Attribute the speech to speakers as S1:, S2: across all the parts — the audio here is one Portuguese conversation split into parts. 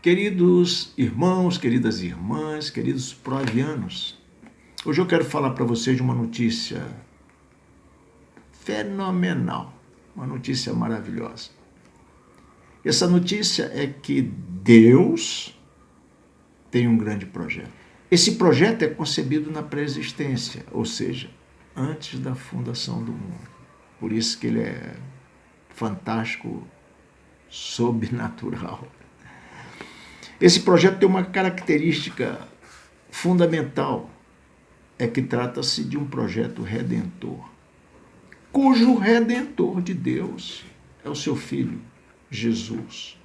S1: Queridos irmãos, queridas irmãs, queridos proavianos, hoje eu quero falar para vocês de uma notícia fenomenal, uma notícia maravilhosa. Essa notícia é que Deus tem um grande projeto. Esse projeto é concebido na pré-existência, ou seja, antes da fundação do mundo. Por isso que ele é fantástico, sobrenatural. Esse projeto tem uma característica fundamental, é que trata-se de um projeto redentor, cujo redentor de Deus é o seu Filho, Jesus.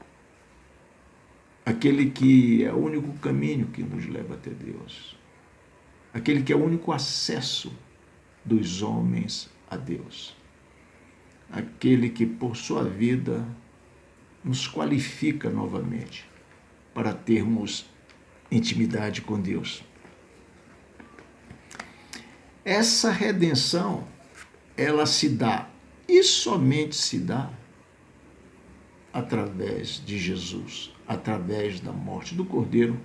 S1: Aquele que é o único caminho que nos leva até Deus. Aquele que é o único acesso dos homens a Deus. Aquele que, por sua vida, nos qualifica novamente para termos intimidade com Deus. Essa redenção, ela se dá, e somente se dá, através de Jesus, através da morte do Cordeiro,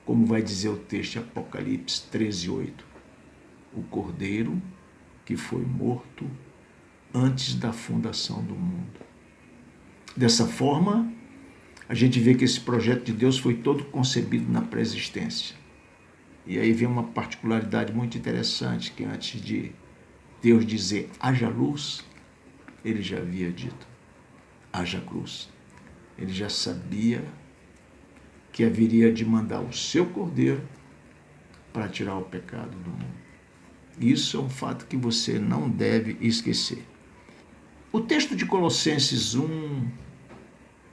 S1: como vai dizer o texto de Apocalipse 13:8. O Cordeiro que foi morto antes da fundação do mundo. Dessa forma, a gente vê que esse projeto de Deus foi todo concebido na pré-existência. E aí vem uma particularidade muito interessante, que antes de Deus dizer haja luz, ele já havia dito haja cruz. Ele já sabia que haveria de mandar o seu Cordeiro para tirar o pecado do mundo. Isso é um fato que você não deve esquecer. O texto de Colossenses 1,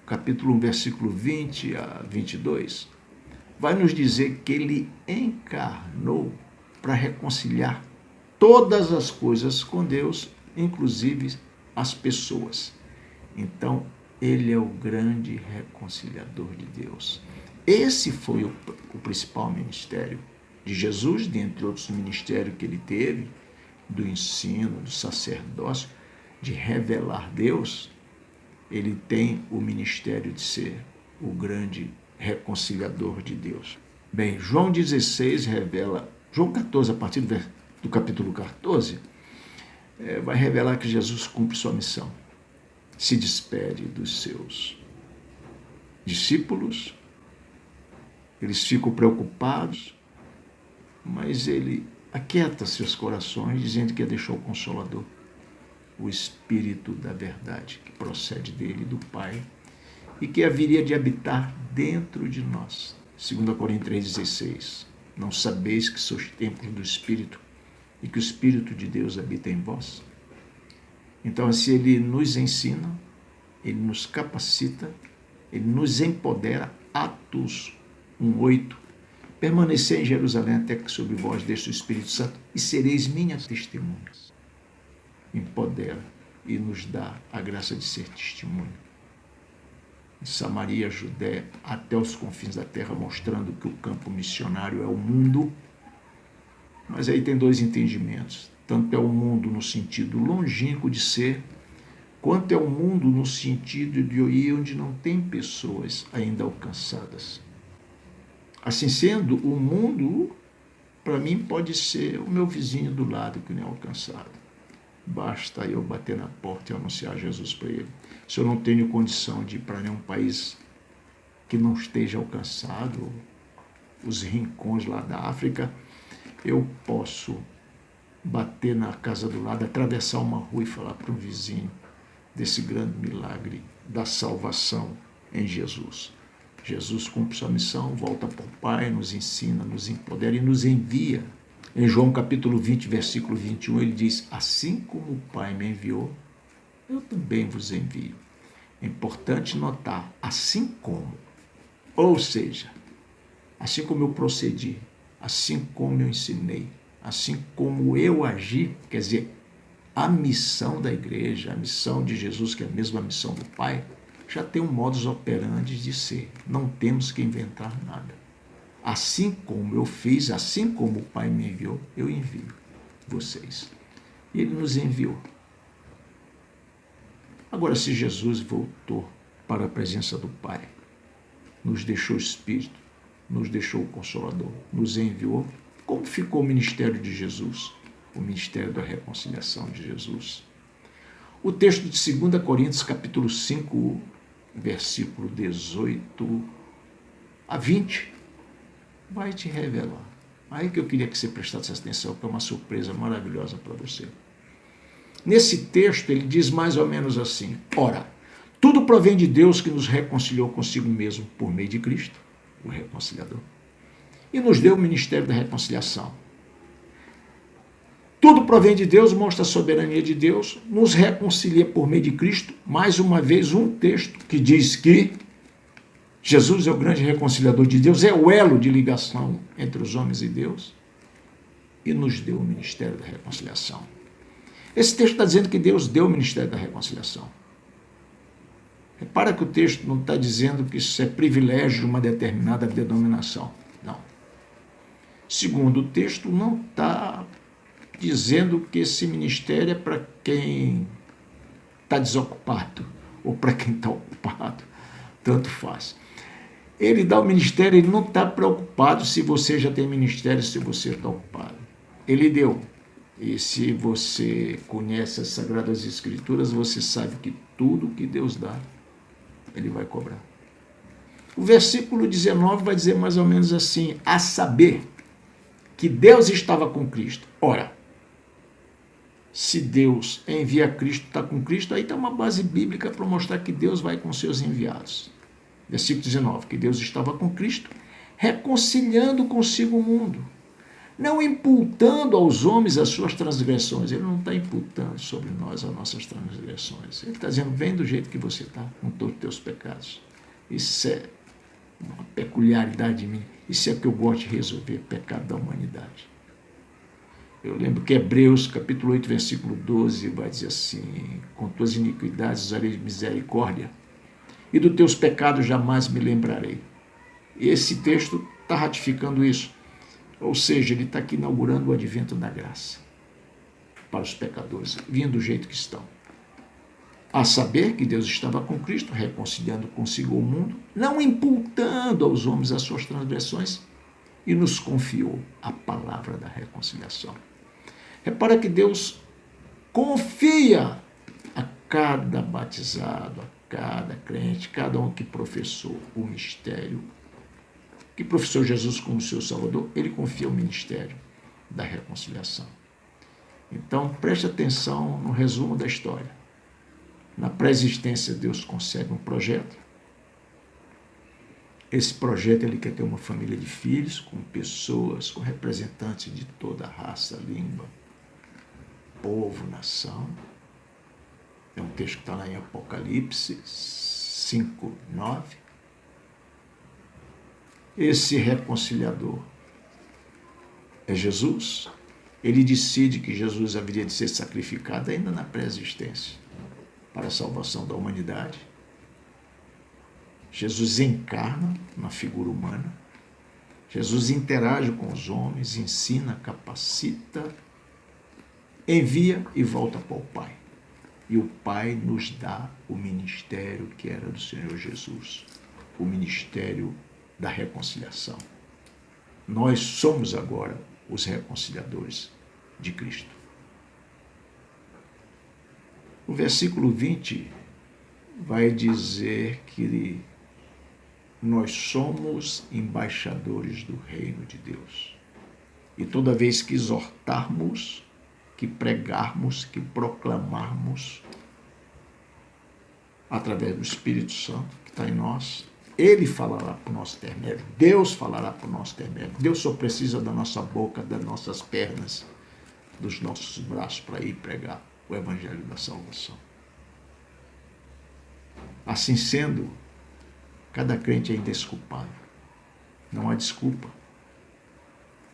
S1: capítulo 1, versículo 20 a 22, vai nos dizer que ele encarnou para reconciliar todas as coisas com Deus, inclusive as pessoas. Então, ele é o grande reconciliador de Deus. Esse foi o principal ministério de Jesus, dentre outros ministérios que ele teve, do ensino, do sacerdócio, de revelar Deus. Ele tem o ministério de ser o grande reconciliador de Deus. Bem, João 16 revela, João 14, a partir do capítulo 14, vai revelar que Jesus cumpre sua missão. Se despede dos seus discípulos, eles ficam preocupados, mas ele aquieta seus corações, dizendo que deixou o Consolador, o Espírito da verdade, que procede dele e do Pai, e que haveria de habitar dentro de nós. 2 Coríntios 3,16. Não sabeis que sois templos do Espírito e que o Espírito de Deus habita em vós? Então, assim, ele nos ensina, ele nos capacita, ele nos empodera. Atos 1:8. Permanecei em Jerusalém até que sobre vós desça o Espírito Santo e sereis minhas testemunhas. Empodera e nos dá a graça de ser testemunho. Em Samaria, Judéia, até os confins da terra, mostrando que o campo missionário é o mundo. Mas aí tem dois entendimentos. Tanto é o mundo no sentido longínquo de ser, quanto é o mundo no sentido de ir onde não tem pessoas ainda alcançadas. Assim sendo, o mundo, para mim, pode ser o meu vizinho do lado que não é alcançado. Basta eu bater na porta e anunciar Jesus para ele. Se eu não tenho condição de ir para nenhum país que não esteja alcançado, os rincões lá da África, eu posso bater na casa do lado, atravessar uma rua e falar para um vizinho desse grande milagre da salvação em Jesus. Jesus cumpre sua missão, volta para o Pai, nos ensina, nos empodera e nos envia. Em João capítulo 20, versículo 21, ele diz: assim como o Pai me enviou, eu também vos envio. É importante notar, assim como, ou seja, assim como eu procedi, assim como eu ensinei, assim como eu agi, quer dizer, a missão da igreja, a missão de Jesus, que é a mesma missão do Pai, já tem um modus operandi de ser. Não temos que inventar nada. Assim como eu fiz, assim como o Pai me enviou, eu envio vocês. E ele nos enviou. Agora, se Jesus voltou para a presença do Pai, nos deixou o Espírito, nos deixou o Consolador, nos enviou. Como ficou o ministério de Jesus? O ministério da reconciliação de Jesus. O texto de 2 Coríntios, capítulo 5, versículo 18 a 20, vai te revelar. Aí que eu queria que você prestasse atenção, que é uma surpresa maravilhosa para você. Nesse texto, ele diz mais ou menos assim: ora, tudo provém de Deus que nos reconciliou consigo mesmo por meio de Cristo, o reconciliador, e nos deu o ministério da reconciliação. Tudo provém de Deus, mostra a soberania de Deus, nos reconcilia por meio de Cristo. Mais uma vez, um texto que diz que Jesus é o grande reconciliador de Deus, é o elo de ligação entre os homens e Deus, e nos deu o ministério da reconciliação. Esse texto está dizendo que Deus deu o ministério da reconciliação. Repara que o texto não está dizendo que isso é privilégio de uma determinada denominação. Não. Segundo o texto, não está dizendo que esse ministério é para quem está desocupado ou para quem está ocupado. Tanto faz. Ele dá o ministério, ele não está preocupado se você já tem ministério, se você está ocupado. Ele deu. E se você conhece as Sagradas Escrituras, você sabe que tudo que Deus dá, ele vai cobrar. O versículo 19 vai dizer mais ou menos assim: a saber que Deus estava com Cristo. Ora, se Deus envia Cristo, está com Cristo, aí está uma base bíblica para mostrar que Deus vai com seus enviados. Versículo 19, que Deus estava com Cristo, reconciliando consigo o mundo, não imputando aos homens as suas transgressões. Ele não está imputando sobre nós as nossas transgressões. Ele está dizendo: vem do jeito que você está, com todos os teus pecados. Isso é uma peculiaridade de mim. Isso é o que eu gosto de resolver, pecado da humanidade. Eu lembro que Hebreus, capítulo 8, versículo 12, vai dizer assim: com tuas iniquidades usarei de misericórdia, e dos teus pecados jamais me lembrarei. E esse texto está ratificando isso. Ou seja, ele está aqui inaugurando o advento da graça para os pecadores, vindo do jeito que estão. A saber que Deus estava com Cristo, reconciliando consigo o mundo, não imputando aos homens as suas transgressões, e nos confiou a palavra da reconciliação. Repara que Deus confia a cada batizado, a cada crente, cada um que professou o mistério, que professou Jesus como seu Salvador, ele confia o ministério da reconciliação. Então, preste atenção no resumo da história. Na pré-existência, Deus concebe um projeto. Esse projeto, ele quer ter uma família de filhos, com pessoas, com representantes de toda a raça, língua, povo, nação. É um texto que está lá em Apocalipse 5, 9. Esse reconciliador é Jesus. Ele decide que Jesus haveria de ser sacrificado ainda na pré-existência para a salvação da humanidade. Jesus encarna na figura humana. Jesus interage com os homens, ensina, capacita, envia e volta para o Pai. E o Pai nos dá o ministério que era do Senhor Jesus, o ministério da reconciliação. Nós somos agora os reconciliadores de Cristo. O versículo 20 vai dizer que nós somos embaixadores do reino de Deus. E toda vez que exortarmos, que pregarmos, que proclamarmos, através do Espírito Santo que está em nós, ele falará por nosso intermédio. Deus falará por nosso intermédio. Deus só precisa da nossa boca, das nossas pernas, dos nossos braços para ir pregar o Evangelho da salvação. Assim sendo, cada crente é indesculpável. Não há desculpa.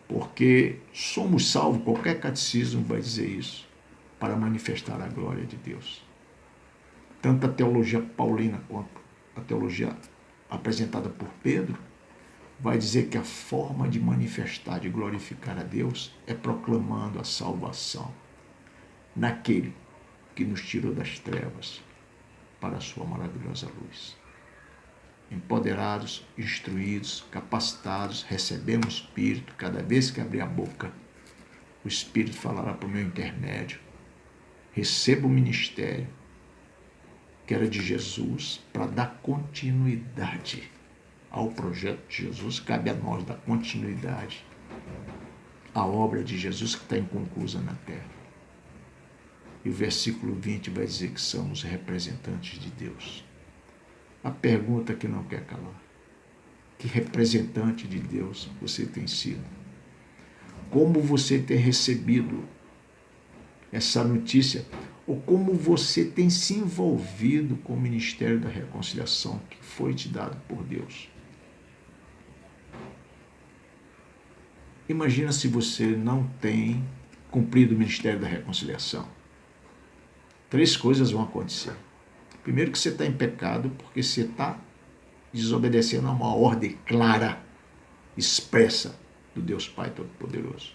S1: Porque somos salvos, qualquer catecismo vai dizer isso, para manifestar a glória de Deus. Tanto a teologia paulina quanto a teologia apresentada por Pedro vai dizer que a forma de manifestar, de glorificar a Deus, é proclamando a salvação naquele que nos tirou das trevas para a sua maravilhosa luz. empoderados, instruídos, capacitados, recebemos o Espírito. Cada vez que abrir a boca, o Espírito falará por meu intermédio. Receba o ministério que era de Jesus para dar continuidade ao projeto de Jesus. Cabe a nós dar continuidade à obra de Jesus que está inconclusa na terra. E o versículo 20 vai dizer que somos representantes de Deus. A pergunta que não quer calar: que representante de Deus você tem sido? Como você tem recebido essa notícia? Ou como você tem se envolvido com o ministério da reconciliação que foi te dado por Deus? Imagina se você não tem cumprido o ministério da reconciliação. 3 coisas vão acontecer. Primeiro, que você está em pecado porque você está desobedecendo a uma ordem clara, expressa do Deus Pai Todo-Poderoso.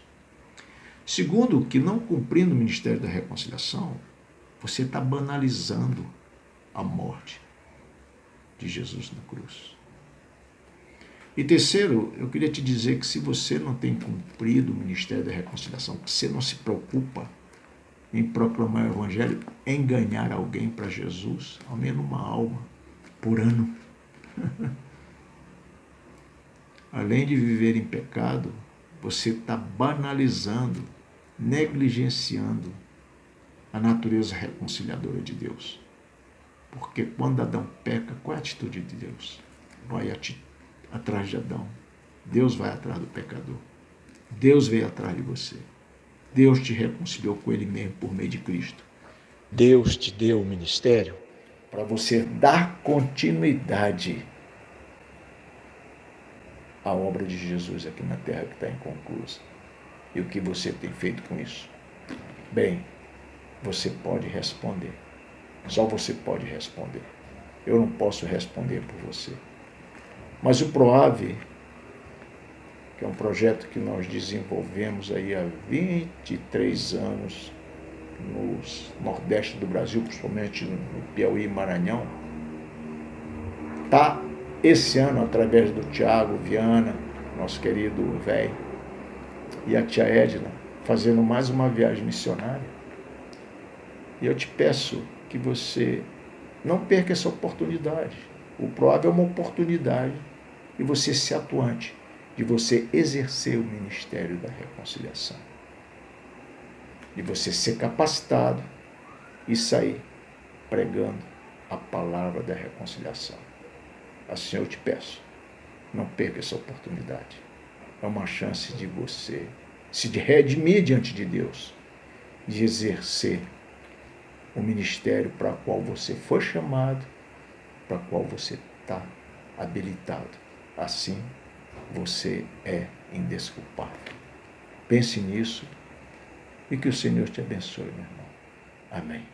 S1: Segundo, que não cumprindo o ministério da reconciliação, você está banalizando a morte de Jesus na cruz. E terceiro, eu queria te dizer que se você não tem cumprido o ministério da reconciliação, que você não se preocupa em proclamar o Evangelho, em ganhar alguém para Jesus, ao menos uma alma por ano. Além de viver em pecado, você está banalizando, negligenciando a natureza reconciliadora de Deus. Porque quando Adão peca, qual é a atitude de Deus? Vai atrás de Adão. Deus vai atrás do pecador. Deus veio atrás de você. Deus te reconciliou com Ele mesmo por meio de Cristo. Deus te deu o ministério para você dar continuidade à obra de Jesus aqui na terra que está inconclusa. E o que você tem feito com isso? Bem, você pode responder. Só você pode responder. Eu não posso responder por você. Mas o PROAVE, que é um projeto que nós desenvolvemos aí há 23 anos no Nordeste do Brasil, principalmente no Piauí e Maranhão, está esse ano, através do Tiago Viana, nosso querido velho, e a tia Edna, fazendo mais uma viagem missionária. E eu te peço que você não perca essa oportunidade. O PROAVE é uma oportunidade de você ser atuante, de você exercer o ministério da reconciliação, de você ser capacitado e sair pregando a palavra da reconciliação. Assim eu te peço, não perca essa oportunidade. É uma chance de você se redimir diante de Deus, de exercer o ministério para o qual você foi chamado, para o qual você está habilitado. Assim, você é indesculpável. Pense nisso e que o Senhor te abençoe, meu irmão. Amém.